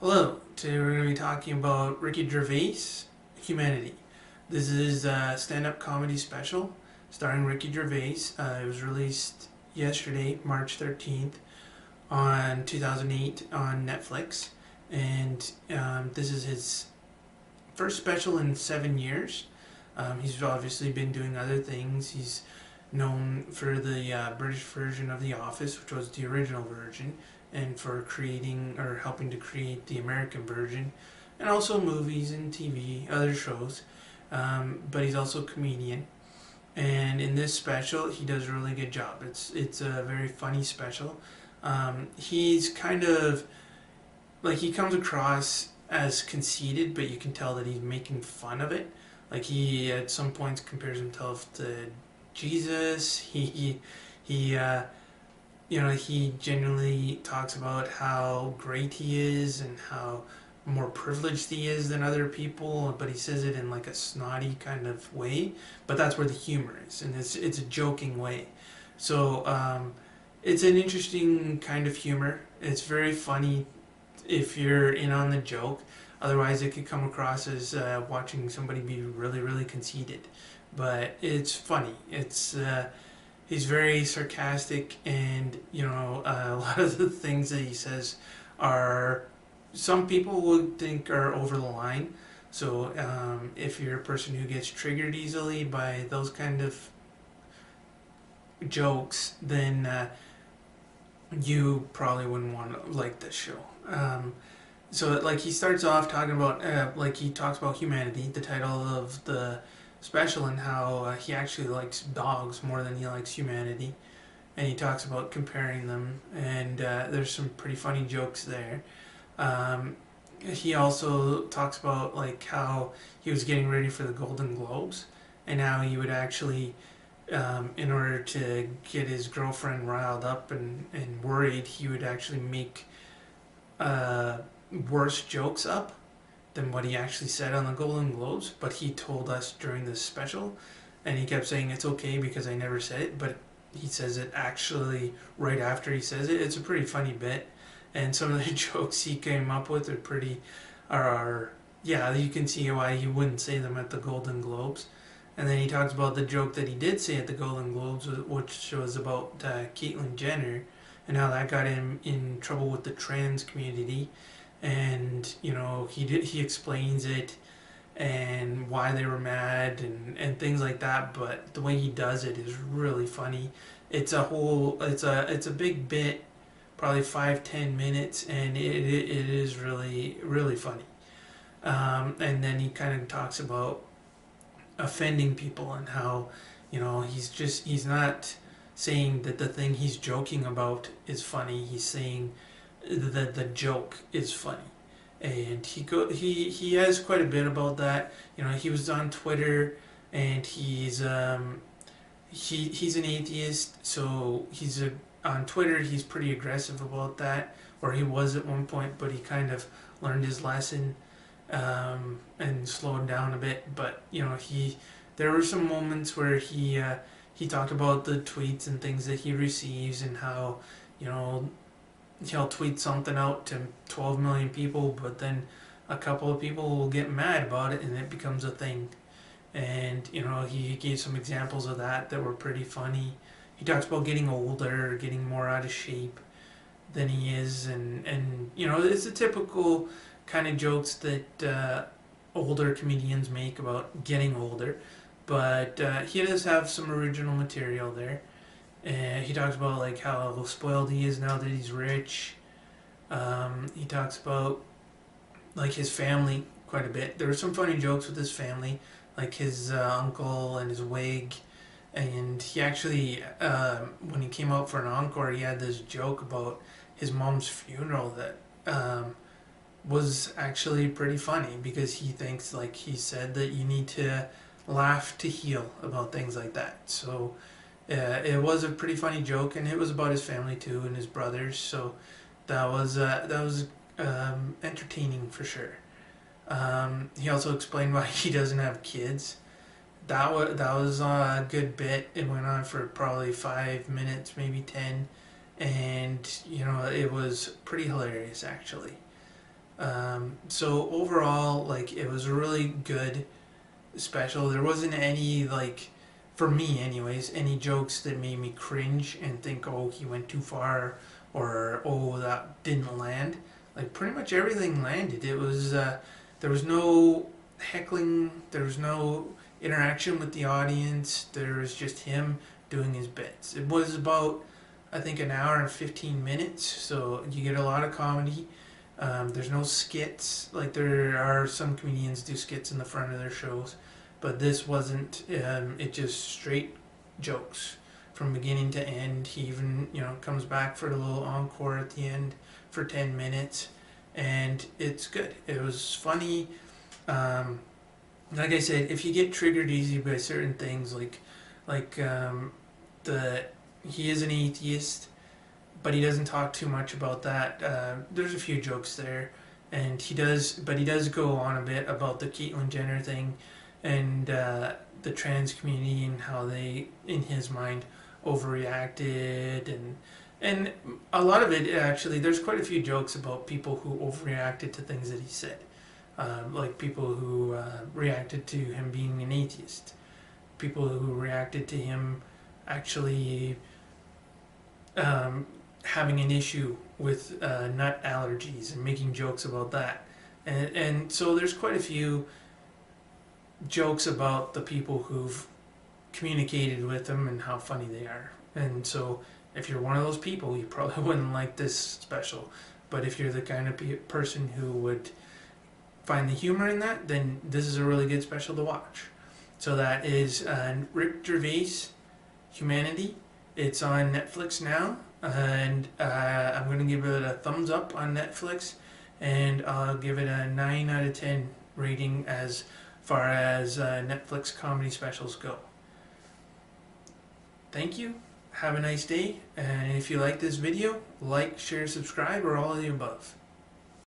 Hello, today we're going to be talking about Ricky Gervais Humanity. This is a stand-up comedy special starring Ricky Gervais. It was released yesterday, March 13th, on 2008 on Netflix. And this is his first special in 7 years. He's obviously been doing other things. He's known for the British version of The Office, which was the original version, and for creating or helping to create the American version, and also movies and TV, other shows. But he's also a comedian, and in this special, he does a really good job. It's a very funny special. He's kind of like he comes across as conceited, but you can tell that he's making fun of it. Like he at some points compares himself to Jesus. He genuinely talks about how great he is and how more privileged he is than other people, but he says it in like a snotty kind of way. But that's where the humor is, and it's a joking way. So it's an interesting kind of humor. It's very funny if you're in on the joke. Otherwise, it could come across as watching somebody be really, really conceited. But it's funny. He's very sarcastic, and a lot of the things that he says are some people would think are over the line. So if you're a person who gets triggered easily by those kind of jokes, then you probably wouldn't want to like this show. So like he starts off talking about like he talks about humanity, the title of the special, and how he actually likes dogs more than he likes humanity, and he talks about comparing them, and there's some pretty funny jokes there. He also talks about like how he was getting ready for the Golden Globes, and how he would actually in order to get his girlfriend riled up and worried, he would actually make worse jokes up than what he actually said on the Golden Globes. But he told us during this special, and he kept saying it's okay because I never said it, but he says it actually right after he says it. It's a pretty funny bit, and some of the jokes he came up with are yeah, you can see why he wouldn't say them at the Golden Globes. And then he talks about the joke that he did say at the Golden Globes, which was about Caitlyn Jenner, and how that got him in trouble with the trans community. And he explains it and why they were mad and things like that. But the way he does it is really funny. It's a big bit, probably 5-10 minutes, and it is really really funny. And then he kind of talks about offending people and how he's not saying that the thing he's joking about is funny. He's saying that the joke is funny, and he has quite a bit about that. He was on Twitter, and he's an atheist, so on Twitter he's pretty aggressive about that, or he was at one point, but he kind of learned his lesson and slowed down a bit. But there were some moments where he talked about the tweets and things that he receives, and how he'll tweet something out to 12 million people, but then a couple of people will get mad about it and it becomes a thing. And he gave some examples of that were pretty funny. He talks about getting older, getting more out of shape than he is, and it's the typical kind of jokes that older comedians make about getting older. But he does have some original material there. He talks about like how spoiled he is now that he's rich. He talks about like his family quite a bit. There were some funny jokes with his family, like his uncle and his wig. And he actually, when he came out for an encore, he had this joke about his mom's funeral that was actually pretty funny, because he thinks, like he said, that you need to laugh to heal about things like that. So it was a pretty funny joke, and it was about his family too and his brothers. So that was entertaining for sure. He also explained why he doesn't have kids. That was a good bit. It went on for probably 5 minutes, maybe 10, and it was pretty hilarious actually. So overall, like, it was a really good special. There wasn't any, like, for me anyways, any jokes that made me cringe and think, oh, he went too far, or oh, that didn't land. Like, pretty much everything landed. It was there was no heckling, there was no interaction with the audience. There was just him doing his bits. It was about, I think, an hour and 15 minutes, so you get a lot of comedy. There's no skits. Like, there are some comedians do skits in the front of their shows, but this wasn't. It just straight jokes from beginning to end. He even, comes back for a little encore at the end for 10 minutes, and it's good. It was funny. Like I said, if you get triggered easy by certain things, like the he is an atheist, but he doesn't talk too much about that. There's a few jokes there, and he does go on a bit about the Caitlyn Jenner thing, and the trans community and how they, in his mind, overreacted, and a lot of it actually. There's quite a few jokes about people who overreacted to things that he said, like people who reacted to him being an atheist, people who reacted to him actually having an issue with nut allergies and making jokes about that. And so there's quite a few jokes about the people who've communicated with him and how funny they are. And so if you're one of those people, you probably wouldn't like this special. But if you're the kind of person who would find the humor in that, then this is a really good special to watch. So that is Rick Gervais Humanity. It's on Netflix now, and I'm going to give it a thumbs up on Netflix, and I'll give it a 9 out of 10 rating as far as Netflix comedy specials go. Thank you. Have a nice day, and if you like this video, like, share, subscribe, or all of the above.